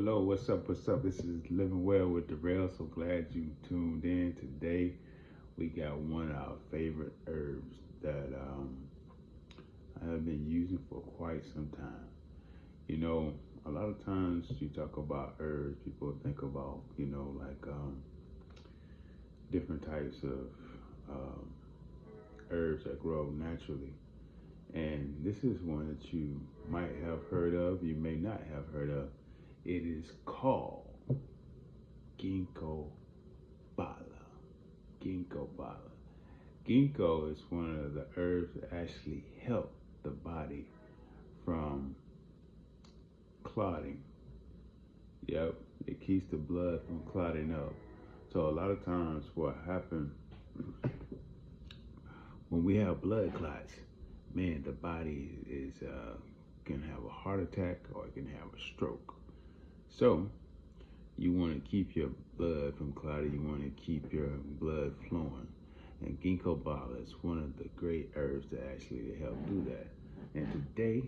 hello, what's up, what's up? This is Living Well with Darrell. So glad you tuned in today. We got one of our favorite herbs that I have been using for quite some time. You know, a lot of times you talk about herbs, people think about, like different types of herbs that grow naturally. And this is one that you might have heard of, you may not have heard of. It is called Ginkgo biloba. Ginkgo biloba. Ginkgo is one of the herbs that actually help the body from clotting. Yep, it keeps the blood from clotting up. So a lot of times what happens when we have blood clots, man, the body is can have a heart attack or it can have a stroke. So you want to keep your blood from clotting. You want to keep your blood flowing. And ginkgo biloba is one of the great herbs that actually help do that. And today,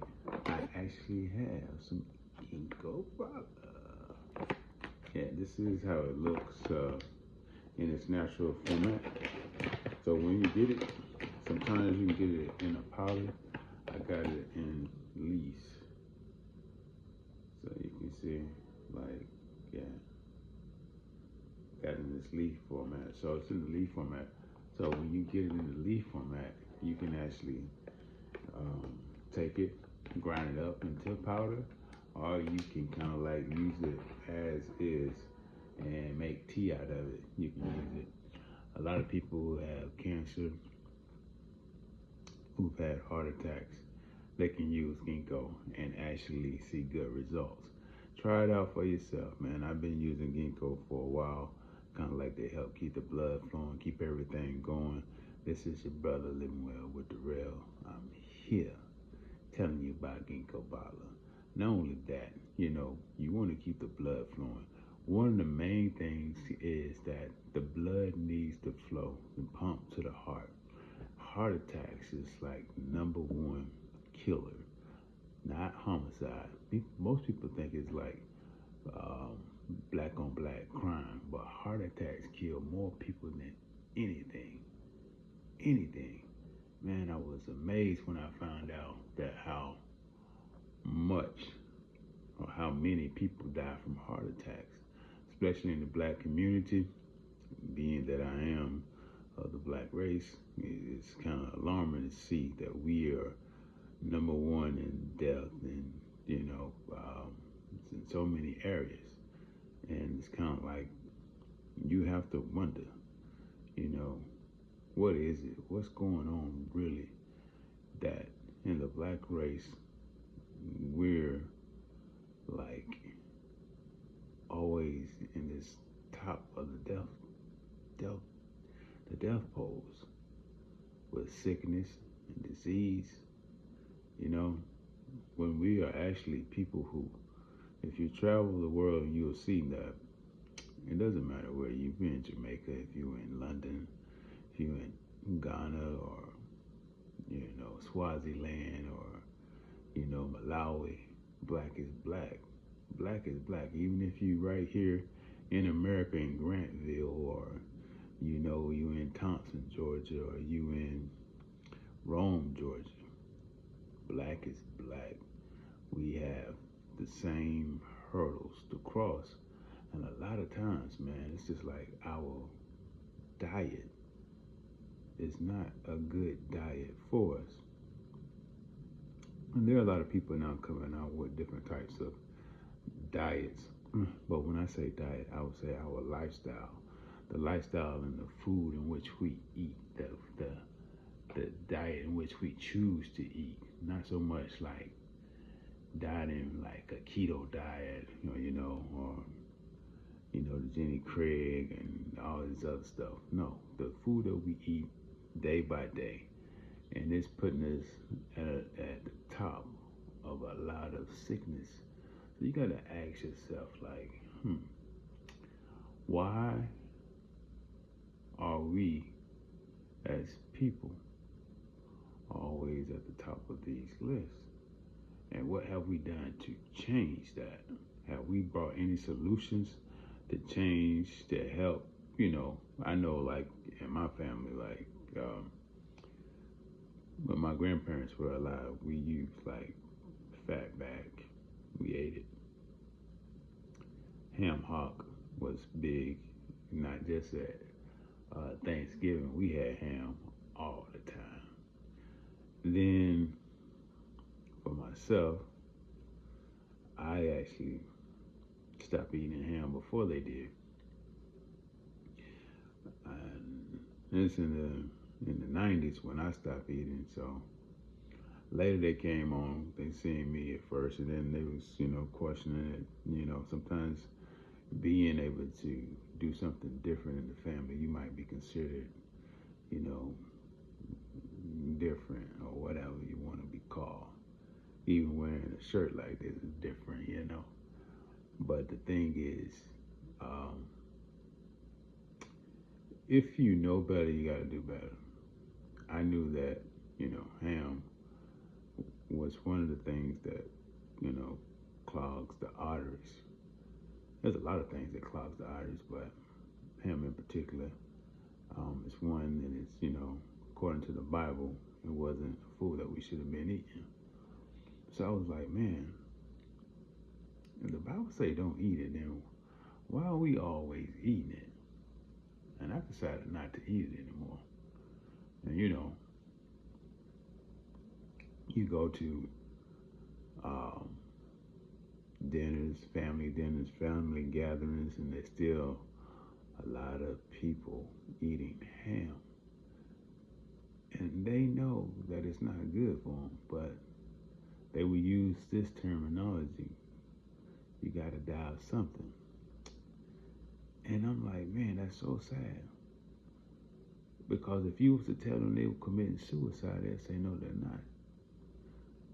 I actually have some ginkgo biloba. Yeah, this is how it looks in its natural format. So when you get it, sometimes you can get it in a powder. I got it in leaves. So you can see, like, yeah, got it in this leaf format. So it's in the leaf format. So when you get it in the leaf format, you can actually take it, grind it up into powder, or you can kind of like use it as is and make tea out of it. You can use it. A lot of people who have cancer, who've had heart attacks, they can use ginkgo and actually see good results. Try it out for yourself, man. I've been using ginkgo for a while, kind of like they help keep the blood flowing, keep everything going. This is your brother Living Well with Darrell. I'm here telling you about ginkgo biloba. Not only that, you want to keep the blood flowing. One of the main things is that the blood needs to flow and pump to the heart. Heart attacks is like #1 killer, not homicide. Most people think it's like black on black crime, but heart attacks kill more people than anything. Anything. Man, I was amazed when I found out that how much or how many people die from heart attacks, especially in the black community. Being that I am of the black race, it's kind of alarming to see that we are #1 in death and, in so many areas. And it's kind of like you have to wonder, what is it? What's going on really that in the black race we're like always in this top of the death poles with sickness and disease, when we are actually people who, if you travel the world, you'll see that it doesn't matter where you've been, Jamaica, if you're in London, if you're in Ghana or, Swaziland or, Malawi, black is black. Black is black. Even if you right here in America in Grantville or, you in Thompson, Georgia, or you in Rome, Georgia, black is black. We have the same hurdles to cross. And a lot of times, man, it's just like our diet is not a good diet for us. And there are a lot of people now coming out with different types of diets. But when I say diet, I would say our lifestyle. The lifestyle and the food in which we eat, the diet in which we choose to eat. Not so much like dieting like a keto diet, or the Jenny Craig and all this other stuff. No, the food that we eat day by day, and it's putting us at the top of a lot of sickness. So you gotta ask yourself, like, why are we as people always at the top of these lists? And what have we done to change that? Have we brought any solutions to change, to help? I know, like, in my family, like, when my grandparents were alive, we used, like, fatback. We ate it. Ham hock was big, not just at Thanksgiving. We had ham all the time. Then, for myself, I actually stopped eating ham before they did. And it's in the 90s when I stopped eating. So later they came on. They seen me at first, and then they was questioning it. Sometimes being able to do something different in the family, you might be considered different or whatever you want to be called. Even wearing a shirt like this is different. But the thing is, if you know better, you got to do better. I knew that, ham was one of the things that, clogs the arteries. There's a lot of things that clogs the arteries, but ham in particular is one that is, according to the Bible, it wasn't a food that we should have been eating. So I was like, man, if the Bible say don't eat it, then why are we always eating it? And I decided not to eat it anymore. And you go to dinners, family gatherings, and there's still a lot of people eating ham. And they know that it's not good for them, but they will use this terminology. You got to die of something. And I'm like, man, that's so sad. Because if you was to tell them they were committing suicide, they'd say, no, they're not.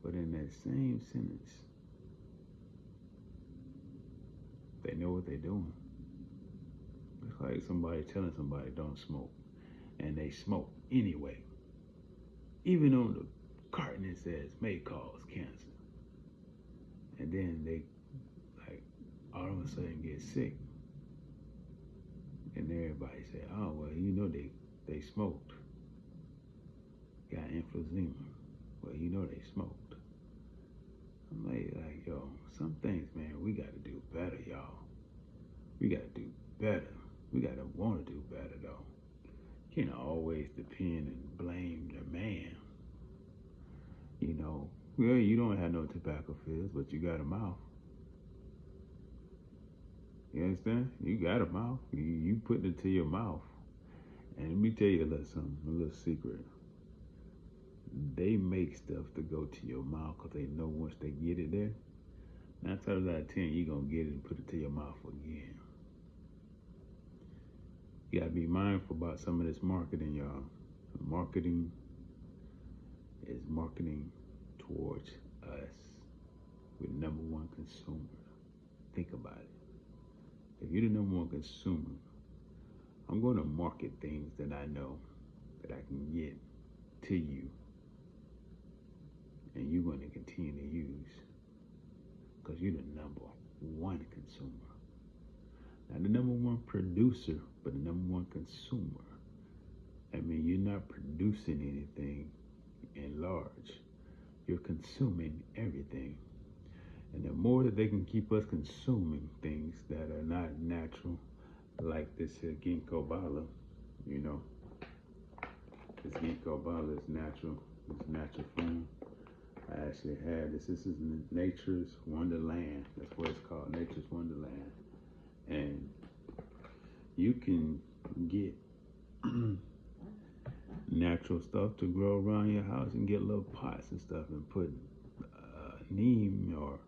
But in that same sentence, they know what they're doing. It's like somebody telling somebody don't smoke, and they smoke anyway. Even on the carton it says may cause cancer. And then they, like, all of a sudden get sick. And everybody say, oh, well, they smoked. Got emphysema. Well, they smoked. I'm like, yo, some things, man, we got to do better, y'all. We got to do better. We got to want to do better, though. You can't always depend and blame the man. Well, you don't have no tobacco fields, but you got a mouth. You understand? You got a mouth. You put it to your mouth. And let me tell you a little secret. They make stuff to go to your mouth because they know once they get it there, 9 times out of 10, you're going to get it and put it to your mouth again. You got to be mindful about some of this marketing, y'all. Marketing is marketing towards us. We're the number one consumer. Think about it. If you're the number one consumer, I'm going to market things that I know that I can get to you, and you're going to continue to use, because you're the number one consumer. Not the number one producer, but the number one consumer. I mean, you're not producing anything in large. You're consuming everything. And the more that they can keep us consuming things that are not natural, like this Ginkgo biloba, this Ginkgo biloba is natural. It's natural form. I actually had this. This is Nature's Wonderland. That's what it's called, Nature's Wonderland. And you can get natural stuff to grow around your house and get little pots and stuff and put neem or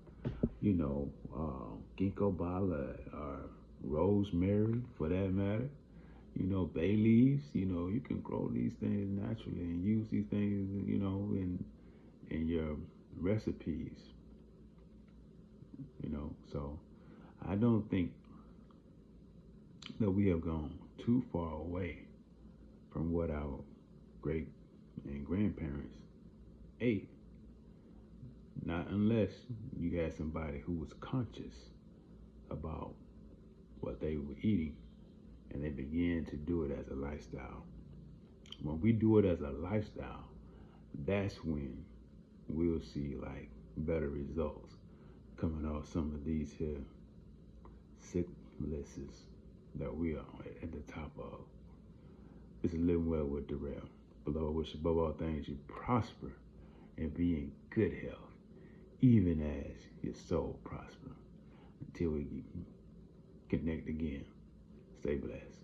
ginkgo biloba or rosemary, for that matter, bay leaves. You can grow these things naturally and use these things in your recipes. So I don't think that we have gone too far away from what our great and grandparents ate. Not unless you had somebody who was conscious about what they were eating, and they began to do it as a lifestyle. When we do it as a lifestyle, that's when we'll see like better results coming off some of these here sick lists that we are at the top of. This is Living Well with Darrell. Below, I wish above all things you prosper and be in good health, even as your soul prosper. Until we connect again, stay blessed.